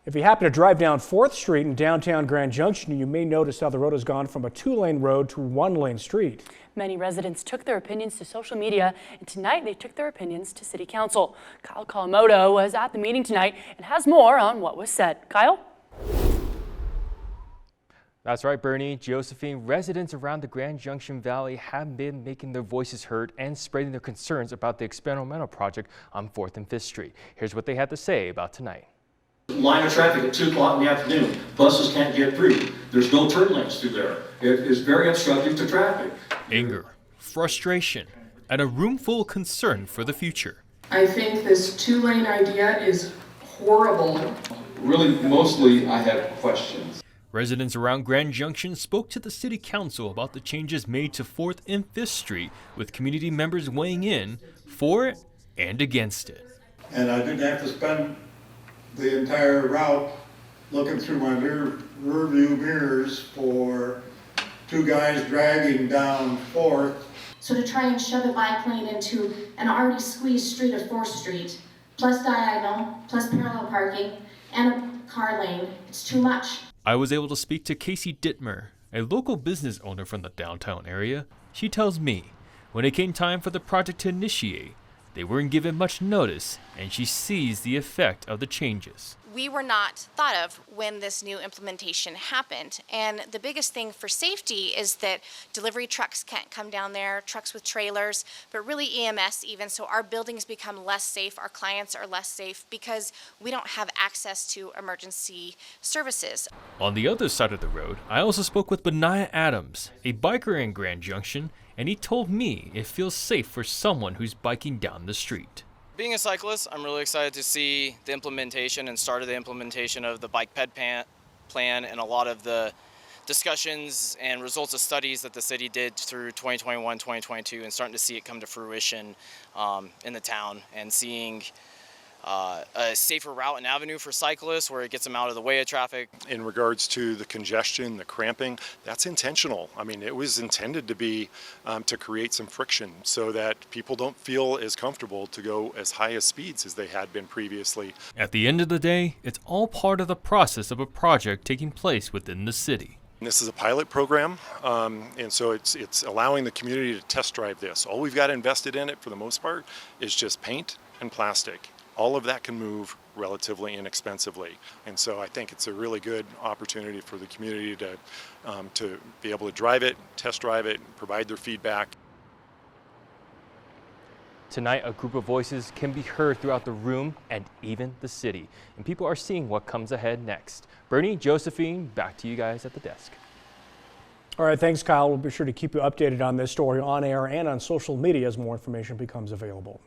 If you happen to drive down 4th Street in downtown Grand Junction, you may notice how the road has gone from a 2-lane road to 1-lane street. Many residents took their opinions to social media, and tonight they took their opinions to City Council. Kyle Kawamoto was at the meeting tonight and has more on what was said. Kyle? That's right, Bernie. Josephine, residents around the Grand Junction Valley have been making their voices heard and spreading their concerns about the experimental project on 4th and 5th Street. Here's what they had to say about tonight. Line of traffic at 2 o'clock in the afternoon. Buses can't get through. There's no turn lanes through there. It is very obstructive to traffic. Anger, frustration, and a room full of concern for the future. I think this 2-lane idea is horrible. Really, mostly I have questions. Residents around Grand Junction spoke to the City Council about the changes made to 4th and 5th Street, with community members weighing in for it and against it. And I didn't have to spend the entire route looking through my rear view mirrors for 2 guys dragging down 4th. So to try and shove a bike lane into an already squeezed street of 4th Street, plus diagonal, plus parallel parking, and a car lane, it's too much. I was able to speak to Casey Dittmer, a local business owner from the downtown area. She tells me when it came time for the project to initiate, they weren't given much notice, and she sees the effect of the changes. We were not thought of when this new implementation happened, and the biggest thing for safety is that delivery trucks can't come down there, trucks with trailers, but really EMS even, so our buildings become less safe, our clients are less safe because we don't have access to emergency services. On the other side of the road, I also spoke with Benaiah Adams, a biker in Grand Junction, and he told me it feels safe for someone who's biking down the street. Being a cyclist, I'm really excited to see the implementation and start of the implementation of the bike ped plan and a lot of the discussions and results of studies that the city did through 2021, 2022, and starting to see it come to fruition in the town, and seeing a safer route and avenue for cyclists where it gets them out of the way of traffic. In regards to the congestion, the cramping, that's intentional. I mean, it was intended to be to create some friction so that people don't feel as comfortable to go as high as speeds as they had been previously. At the end of the day, it's all part of the process of a project taking place within the city. This is a pilot program, and so it's allowing the community to test drive this. All we've got invested in it for the most part is just paint and plastic. All of that can move relatively inexpensively, and so I think it's a really good opportunity for the community to be able to drive it, test drive it, provide their feedback. Tonight, a group of voices can be heard throughout the room and even the city, and people are seeing what comes ahead next. Bernie, Josephine, back to you guys at the desk. All right, thanks, Kyle. We'll be sure to keep you updated on this story on air and on social media as more information becomes available.